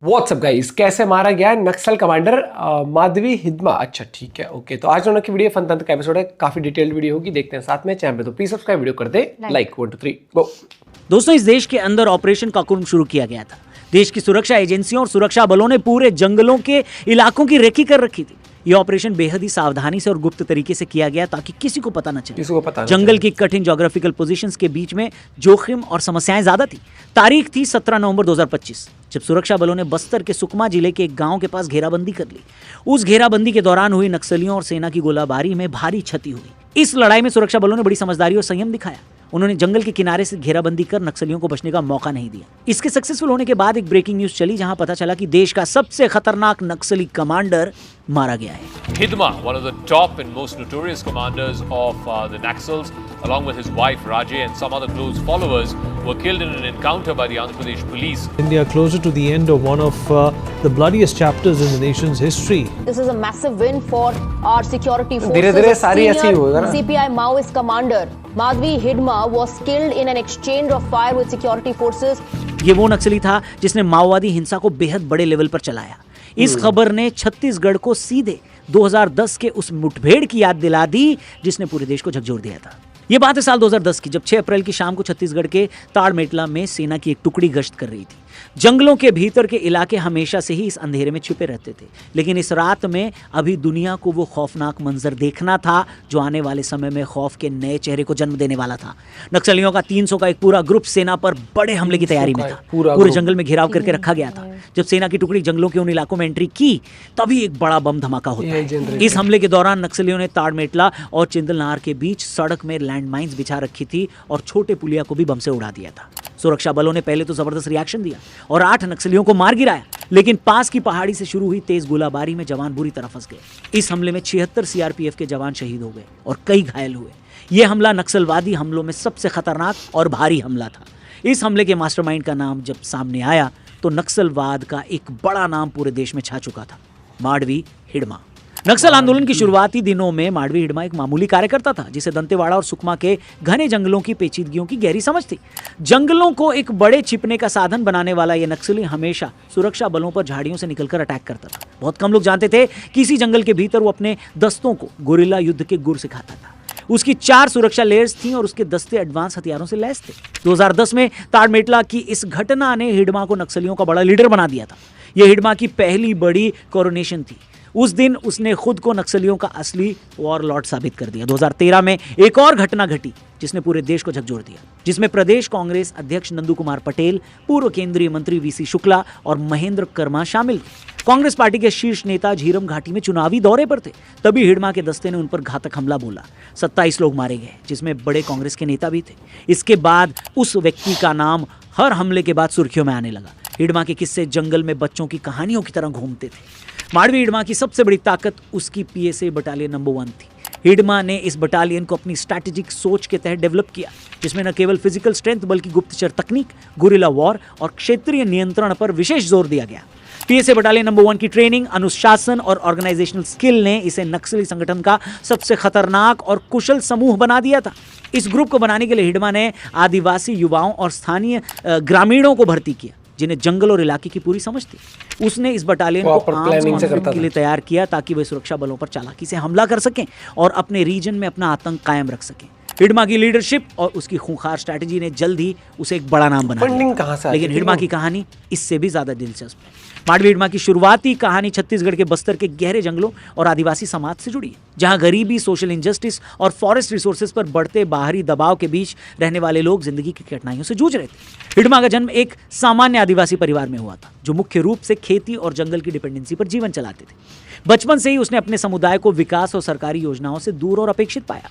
WhatsApp guys, कैसे मारा गया नक्सल कमांडर माधवी हिडमा। अच्छा ठीक है, ओके। तो आज दोनों की वीडियो फन तंत्र का एपिसोड है, काफी डिटेल्ड वीडियो होगी, देखते हैं साथ में। चैनल पे तो प्लीज सब्सक्राइब, वीडियो कर दे लाइक। 1 2 3 गो। दोस्तों, इस देश के अंदर ऑपरेशन काकुम शुरू किया गया था। देश की सुरक्षा एजेंसियों और सुरक्षा बलों ने पूरे जंगलों के इलाकों की रेकी कर रखी थी। यह ऑपरेशन बेहद ही सावधानी से और गुप्त तरीके से किया गया ताकि किसी को पता न चले। किसी को पता जंगल की कठिन ज्योग्राफिकल पोजीशंस के बीच में जोखिम और समस्याएं ज्यादा थी। तारीख थी 17 नवंबर 2025, जब सुरक्षा बलों ने बस्तर के सुकमा जिले के एक गांव के पास घेराबंदी कर ली। उस घेराबंदी के दौरान हुई नक्सलियों और सेना की गोलाबारी में भारी क्षति हुई। इस लड़ाई में सुरक्षा बलों ने बड़ी समझदारी और संयम दिखाया। उन्होंने जंगल के किनारे से घेराबंदी कर नक्सलियों को बचने का मौका नहीं दिया। इसके सक्सेसफुल होने के बाद एक ब्रेकिंग न्यूज चली, जहां पता चला कि देश का सबसे खतरनाक नक्सली कमांडर मारा गया है। Hidma, one of the top and most notorious commanders of the Naxals, along with his wife Raje and some other close followers, were killed in an encounter by the Andhra Pradesh police. India closer to the end of one of the bloodiest chapters in the nation's history. This is a massive win for our security forces. धीरे-धीरे सारी ऐसी होगा ना। CPI Maoist commander Madhvi Hidma was killed in an exchange of fire with security forces. ये वो नक्सली था जिसने माओवादी हिंसा को बेहद बड़े लेवल पर चलाया। इस खबर ने छत्तीसगढ़ को सीधे 2010 के उस मुठभेड़ की याद दिला दी जिसने पूरे देश को झकझोर दिया था। ये बात है साल 2010 की, जब 6 अप्रैल की शाम को छत्तीसगढ़ के ताड़मेटला में सेना की एक टुकड़ी गश्त कर रही थी। जंगलों के भीतर के इलाके हमेशा से ही इस अंधेरे में छिपे रहते थे, लेकिन इस रात में अभी दुनिया को वो खौफनाक मंजर देखना था जो आने वाले समय में खौफ के नए चेहरे को जन्म देने वाला था। नक्सलियों का 300 का एक पूरा ग्रुप सेना पर बड़े हमले की तैयारी में था। पूरे जंगल में घेराव करके रखा गया था। जब सेना की टुकड़ी जंगलों के उन इलाकों में एंट्री की, तभी एक बड़ा बम धमाका होता है। इस हमले के दौरान नक्सलियों ने ताड़मेटला और चिंदलनार के बीच सड़क में लैंडमाइंस बिछा रखी थी और छोटे पुलिया को भी बम से उड़ा दिया था। सुरक्षा बलों ने पहले तो जबरदस्त रिएक्शन दिया और 8 नक्सलियों को मार गिराया, लेकिन पास की पहाड़ी से शुरू हुई तेज गोलाबारी में जवान बुरी तरह फंस गए। इस हमले में 76 सीआरपीएफ के जवान शहीद हो गए और कई घायल हुए। यह हमला नक्सलवादी हमलों में सबसे खतरनाक और भारी हमला था। इस हमले के मास्टरमाइंड का नाम जब सामने आया तो नक्सलवाद का एक बड़ा नाम पूरे देश में छा चुका था, माधवी हिडमा। नक्सल आंदोलन की शुरुआती दिनों में माधवी हिडमा एक मामूली कार्यकर्ता था, जिसे दंतेवाड़ा और सुकमा के घने जंगलों की पेचीदगियों की गहरी समझ थी। जंगलों को एक बड़े छिपने का साधन बनाने वाला यह नक्सली हमेशा सुरक्षा बलों पर झाड़ियों से निकलकर अटैक करता था। बहुत कम लोग जानते थे कि इसी जंगल के भीतर वो अपने दस्तों को गुरिल्ला युद्ध के गुर सिखाता था। उसकी 4 सुरक्षा लेयर्स थीं और उसके दस्ते एडवांस हथियारों से लैस थे। 2010 में ताड़मेटला की इस घटना ने हिडमा को नक्सलियों का बड़ा लीडर बना दिया था। यह हिडमा की पहली बड़ी कोरोनेशन थी। उस दिन उसने खुद को नक्सलियों का असली वॉरलॉर्ड साबित कर दिया। 2013 में एक और घटना घटी जिसने पूरे देश को झकझोर दिया, जिसमें प्रदेश कांग्रेस अध्यक्ष नंदू कुमार पटेल, पूर्व केंद्रीय मंत्री वीसी शुक्ला और महेंद्र कर्मा शामिल थे। कांग्रेस पार्टी के शीर्ष नेता झीरम घाटी में चुनावी दौरे पर थे। तभी हिडमा के दस्ते ने उन पर घातक हमला बोला। 27 लोग मारे गए, जिसमें बड़े कांग्रेस के नेता भी थे। इसके बाद उस व्यक्ति का नाम हर हमले के बाद सुर्खियों में आने लगा। हिडमा के किस्से जंगल में बच्चों की कहानियों की तरह घूमते थे। माधवी हिडमा की सबसे बड़ी ताकत उसकी पीएसए बटालियन नंबर 1 थी। हिडमा ने इस बटालियन को अपनी स्ट्रैटेजिक सोच के तहत डेवलप किया, जिसमें न केवल फिजिकल स्ट्रेंथ बल्कि गुप्तचर तकनीक, गुरिल्ला वॉर और क्षेत्रीय नियंत्रण पर विशेष जोर दिया गया। पीएसए बटालियन नंबर 1 की ट्रेनिंग, अनुशासन और ऑर्गेनाइजेशनल स्किल ने इसे नक्सली संगठन का सबसे खतरनाक और कुशल समूह बना दिया था। इस ग्रुप को बनाने के लिए हिडमा ने आदिवासी युवाओं और स्थानीय ग्रामीणों को भर्ती किया, जिन्हें जंगल और इलाके की पूरी समझ थी। उसने इस बटालियन को कॉन्फ्लिक्ट के लिए तैयार किया ताकि वे सुरक्षा बलों पर चालाकी से हमला कर सकें और अपने रीजन में अपना आतंक कायम रख सकें। हिडमा की लीडरशिप और उसकी खूंखार स्ट्रैटेजी ने जल्द ही उसे एक बड़ा नाम बना दिया। लेकिन हिडमा की कहानी इससे भी ज्यादा दिलचस्प है। माधवी हिडमा की शुरुआती कहानी छत्तीसगढ़ के बस्तर के गहरे जंगलों और आदिवासी समाज से जुड़ी है, जहां गरीबी, सोशल इंजस्टिस और फॉरेस्ट रिसोर्सेज पर बढ़ते बाहरी दबाव के बीच रहने वाले लोग जिंदगी की कठिनाइयों से जूझ रहे थे। हिडमा का जन्म एक सामान्य आदिवासी परिवार में हुआ था, जो मुख्य रूप से खेती और जंगल की डिपेंडेंसी पर जीवन चलाते थे। बचपन से ही उसने अपने समुदाय को विकास और सरकारी योजनाओं से दूर और अपेक्षित पाया।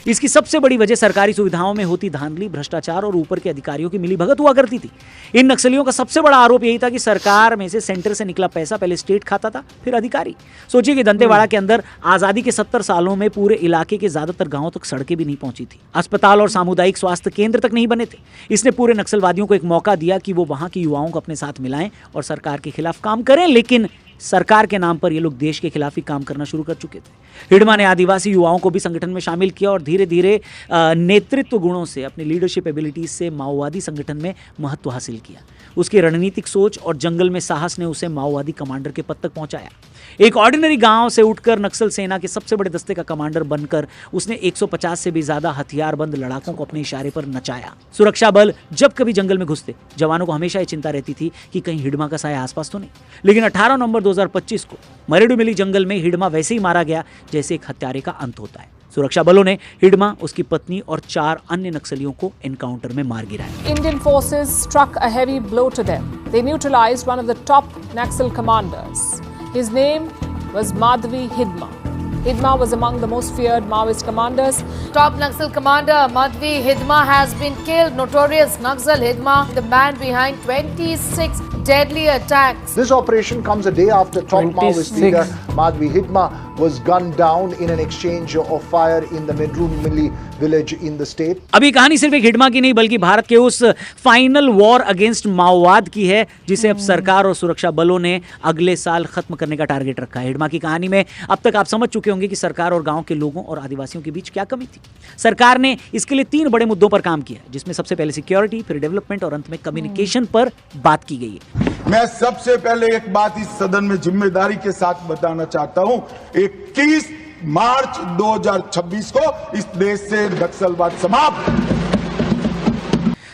इसकी सबसे बड़ी वजह सरकारी सुविधाओं में होती धांधली, भ्रष्टाचार और ऊपर के अधिकारियों की मिलीभगत हुआ करती थी। इन नक्सलियों का सबसे बड़ा आरोप यही था कि सरकार में से, सेंटर से निकला पैसा पहले स्टेट खाता था, फिर अधिकारी। सोचिए कि दंतेवाड़ा के अंदर आजादी के 70 सालों में पूरे इलाके के ज्यादातर गांवों तक सड़कें भी नहीं पहुंची थी, अस्पताल और सामुदायिक स्वास्थ्य केंद्र तक नहीं बने थे। इसने पूरे नक्सलवादियों को एक मौका दिया कि वो वहां के युवाओं को अपने साथ मिलाएं और सरकार के खिलाफ काम करें, लेकिन सरकार के नाम पर ये लोग देश के खिलाफ ही काम करना शुरू कर चुके थे। हिडमा ने आदिवासी युवाओं को भी संगठन में शामिल किया और धीरे धीरे नेतृत्व गुणों से, अपनी लीडरशिप एबिलिटीज से माओवादी संगठन में महत्व हासिल किया। उसकी रणनीतिक सोच और जंगल में साहस ने उसे माओवादी कमांडर के पद तक पहुंचाया। एक ऑर्डिनरी गांव से उठकर नक्सल सेना के सबसे बड़े दस्ते का कमांडर बनकर उसने 150 से भी ज्यादा हथियारबंद लड़ाकों को अपने इशारे पर नचाया। सुरक्षा बल जब कभी जंगल में घुसते, जवानों को हमेशा ये चिंता रहती थी कि कहीं हिडमा का साया आसपास तो नहीं। लेकिन 18 नवंबर 2025 को मरेडुमिली जंगल में हिडमा वैसे ही मारा गया जैसे एक हत्यारे का अंत होता है। सुरक्षा बलों ने हिडमा, उसकी पत्नी और 4 अन्य नक्सलियों को एनकाउंटर में मार गिराया। Indian forces struck a heavy blow to them. They neutralized one of the top Naxal commanders. His name was Madhvi Hidma. Hidma was among the most feared Maoist commanders. Top Naxal commander Madhvi Hidma has been killed. Notorious Naxal Hidma, the man behind 26 deadly attacks. This operation comes a day after top Maoist leader Madhvi Hidma was gunned down in an exchange of fire in the Medrumili village in the state. अब ये कहानी सिर्फ एक हिडमा की नहीं बल्कि भारत के उस फाइनल वॉर अगेंस्ट माओवाद की है जिसे अब सरकार और सुरक्षा बलों ने अगले साल खत्म करने का टारगेट रखा है। हिडमा की कहानी में अब तक आप समझ चुके होंगे कि सरकार और गांव के लोगों और आदिवासियों के बीच क्या कमी थी। सरकार ने इसके लिए 3 बड़े मुद्दों पर काम किया, जिसमें सबसे पहले सिक्योरिटी, फिर डेवलपमेंट और अंत में कम्युनिकेशन पर बात की गई है। मैं सबसे पहले एक बात इस सदन में जिम्मेदारी के साथ बताना चाहता हूं। 21 मार्च 2026 को इस देश से नक्सलवाद समाप्त।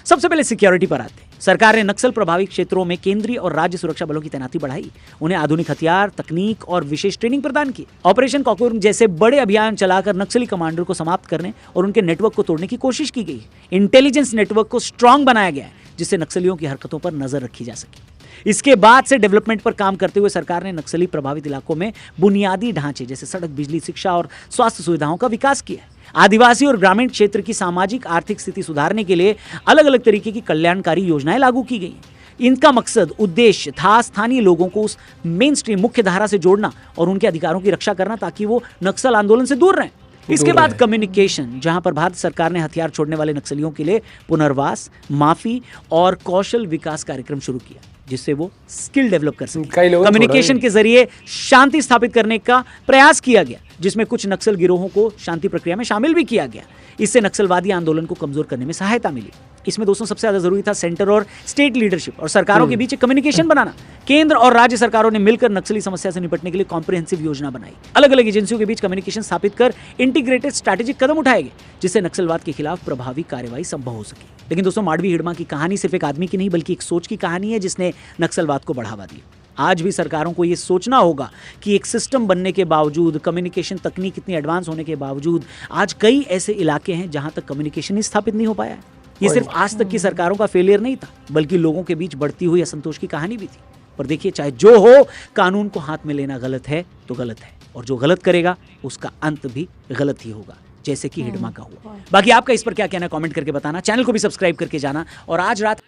सबसे पहले सिक्योरिटी पर आते हैं। सरकार ने नक्सल प्रभावित क्षेत्रों में केंद्रीय और राज्य सुरक्षा बलों की तैनाती बढ़ाई, उन्हें आधुनिक हथियार, तकनीक और विशेष ट्रेनिंग प्रदान की। ऑपरेशन कॉकूर्न जैसे बड़े अभियान चलाकर नक्सली कमांडर को समाप्त करने और उनके नेटवर्क को तोड़ने की कोशिश की गई। इंटेलिजेंस नेटवर्क को स्ट्रांग बनाया गया है जिससे नक्सलियों की हरकतों पर नजर रखी जा सके। इसके बाद से डेवलपमेंट पर काम करते हुए सरकार ने नक्सली प्रभावित इलाकों में बुनियादी ढांचे जैसे सड़क, बिजली, शिक्षा और स्वास्थ्य सुविधाओं का विकास किया है। आदिवासी और ग्रामीण क्षेत्र की सामाजिक आर्थिक स्थिति सुधारने के लिए अलग अलग तरीके की कल्याणकारी योजनाएं लागू की गई। इनका मकसद, उद्देश्य था स्थानीय लोगों को उस मेन स्ट्रीम मुख्य धारा से जोड़ना और उनके अधिकारों की रक्षा करना ताकि वो नक्सल आंदोलन से दूर रहें। इसके बाद कम्युनिकेशन, जहां पर भारत सरकार ने हथियार छोड़ने वाले नक्सलियों के लिए पुनर्वास, माफी और कौशल विकास कार्यक्रम शुरू किया जिससे वो स्किल डेवलप कर सके। कम्युनिकेशन के जरिए शांति स्थापित करने का प्रयास किया गया जिसमें कुछ नक्सल गिरोहों को शांति प्रक्रिया में शामिल भी किया गया। इससे नक्सलवादी आंदोलन को कमजोर करने में सहायता मिली। इसमें दोस्तों सबसे ज्यादा जरूरी था सेंटर और स्टेट लीडरशिप और सरकारों के बीच एक कम्युनिकेशन बनाना। केंद्र और राज्य सरकारों ने मिलकर नक्सली समस्या से निपटने के लिए कॉम्प्रिहेंसिव योजना बनाई। अलग अलग एजेंसियों के बीच कम्युनिकेशन स्थापित कर इंटीग्रेटेड स्ट्रैटेजिक कदम उठाए गए जिससे नक्सलवाद के खिलाफ प्रभावी कार्रवाई संभव हो सके। लेकिन दोस्तों, माडवी हिडमा की कहानी सिर्फ एक आदमी की नहीं बल्कि एक सोच की कहानी है जिसने नक्सलवाद को बढ़ावा दिया। आज भी सरकारों को यह सोचना होगा कि एक सिस्टम बनने के बावजूद, कम्युनिकेशन तकनीक इतनी एडवांस होने के बावजूद आज कई ऐसे इलाके हैं जहां तक कम्युनिकेशन ही स्थापित नहीं हो पाया है। ये सिर्फ आज तक की सरकारों का फेलियर नहीं था बल्कि लोगों के बीच बढ़ती हुई असंतोष की कहानी भी थी। पर देखिए, चाहे जो हो, कानून को हाथ में लेना गलत है तो गलत है, और जो गलत करेगा उसका अंत भी गलत ही होगा, जैसे कि हिडमा का हुआ। बाकी आपका इस पर क्या कहना है कमेंट करके बताना, चैनल को भी सब्सक्राइब करके जाना। और आज रात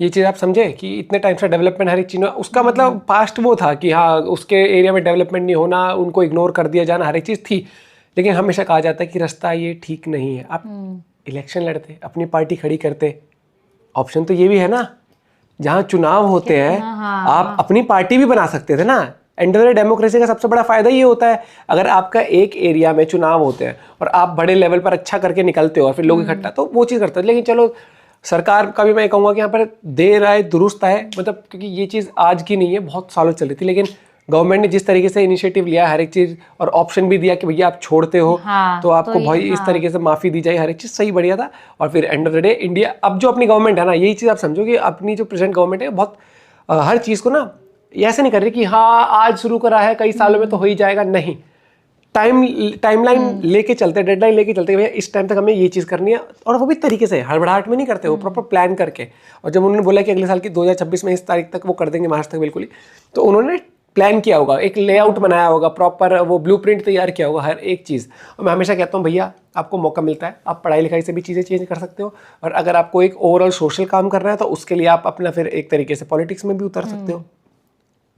ये चीज़ आप समझे कि इतने टाइम से डेवलपमेंट हर एक चीज़ में, उसका मतलब पास्ट वो था कि हाँ उसके एरिया में डेवलपमेंट नहीं होना, उनको इग्नोर कर दिया जाना, हर एक चीज़ थी। लेकिन हमेशा कहा जाता है कि रास्ता ये ठीक नहीं है। आप इलेक्शन लड़ते, अपनी पार्टी खड़ी करते, ऑप्शन तो ये भी है ना, जहाँ चुनाव होते हैं आप अपनी पार्टी भी बना सकते थे ना। एंड डेमोक्रेसी का सबसे बड़ा फायदा ये होता है, अगर आपका एक एरिया में चुनाव होते हैं और आप बड़े लेवल पर अच्छा करके निकलते हो और फिर लोग इकट्ठा, तो वो चीज़ करते हैं। लेकिन चलो, सरकार का भी मैं कहूँगा कि यहाँ पर देर आए दुरुस्त आए, मतलब क्योंकि ये चीज़ आज की नहीं है, बहुत सालों चल रही थी। लेकिन गवर्नमेंट ने जिस तरीके से इनिशिएटिव लिया, हर एक चीज़, और ऑप्शन भी दिया कि भैया आप छोड़ते हो तो आपको भाई इस तरीके से माफ़ी दी जाए, हर एक चीज़ सही बढ़िया था। और फिर end of the day India, अब जो अपनी गवर्नमेंट है ना, यही चीज़ आप समझो कि अपनी जो प्रेजेंट गवर्नमेंट है बहुत हर चीज़ को ना ऐसे नहीं कर रही कि हाँ आज शुरू करा है कई सालों में तो हो ही जाएगा। नहीं, टाइमलाइन लेके चलते, डेडलाइन लेके चलते, भैया इस टाइम तक हमें ये चीज़ करनी है, और वो भी तरीके से, हड़बड़ाहट में नहीं करते, वो प्रॉपर प्लान करके। और जब उन्होंने बोला कि अगले साल की 2026 में इस तारीख तक वो कर देंगे, मार्च तक बिल्कुल ही, तो उन्होंने प्लान किया होगा, एक लेआउट बनाया होगा, प्रॉपर वो ब्लूप्रिंट तैयार किया होगा हर एक चीज़। और मैं हमेशा कहता हूँ भैया आपको मौका मिलता है, आप पढ़ाई लिखाई से भी चीज़ें चेंज कर सकते हो, और अगर आपको एक ओवरऑल सोशल काम करना है तो उसके लिए आप अपना फिर एक तरीके से पॉलिटिक्स में भी उतर सकते हो।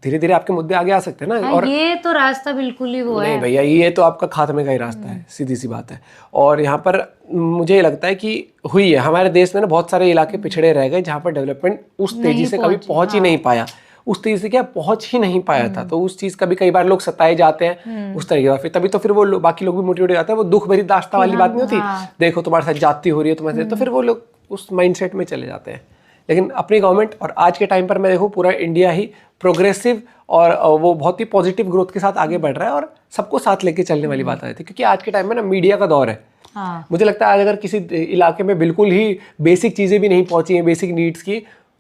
धीरे धीरे आपके मुद्दे आगे आ सकते हैं ना। और ये तो रास्ता बिल्कुल ही वो है। नहीं भैया, ये तो आपका खात्मे का ही रास्ता है, सीधी सी बात है। और यहाँ पर मुझे लगता है कि हुई है, हमारे देश में ना बहुत सारे इलाके पिछड़े रह गए जहाँ पर डेवलपमेंट उस तेजी से कभी पहुँच ही नहीं पाया। उस तरीके से क्या पहुंच ही नहीं पाया था। तो उस चीज़ का भी कई बार लोग सताए जाते हैं उस तरीके का, फिर तभी तो फिर वो बाकी लोग भी मोटिवेट हो जाते हैं। वो दुख भरी दास्तां वाली बात नहीं होती, देखो तुम्हारे साथ जाती हो रही है तुम्हारे साथ, तो फिर वो लोग उस माइंडसेट में चले जाते हैं। लेकिन अपनी गवर्नमेंट और आज के टाइम पर मैं देखूँ पूरा इंडिया ही प्रोग्रेसिव और वो बहुत ही पॉजिटिव ग्रोथ के साथ आगे बढ़ रहा है और सबको साथ लेके चलने वाली बात आ रही थी। क्योंकि आज के टाइम में ना मीडिया का दौर है। मुझे लगता है आज अगर किसी इलाके में बिल्कुल ही बेसिक चीज़ें भी नहीं पहुंची हैं, बेसिक नीड्स की,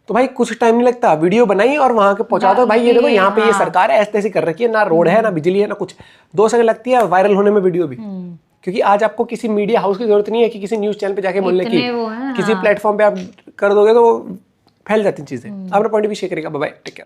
तो भाई कुछ टाइम नहीं लगता, वीडियो बनाई और वहां के पहुंचा दो, भाई ये देखो यहाँ पे ये सरकार है ऐसे ऐसे कर रखी है, ना रोड है ना बिजली है ना कुछ, 2 सेकंड लगती है वायरल होने में वीडियो भी। क्योंकि आज आपको किसी मीडिया हाउस की जरूरत नहीं है कि किसी न्यूज़ चैनल पे जाके बोलने की, किसी प्लेटफॉर्म पे आप कर दोगे तो फैल जाती चीज़ें। अपना पॉइंट भी शेयर करेगा। Bye bye, take care.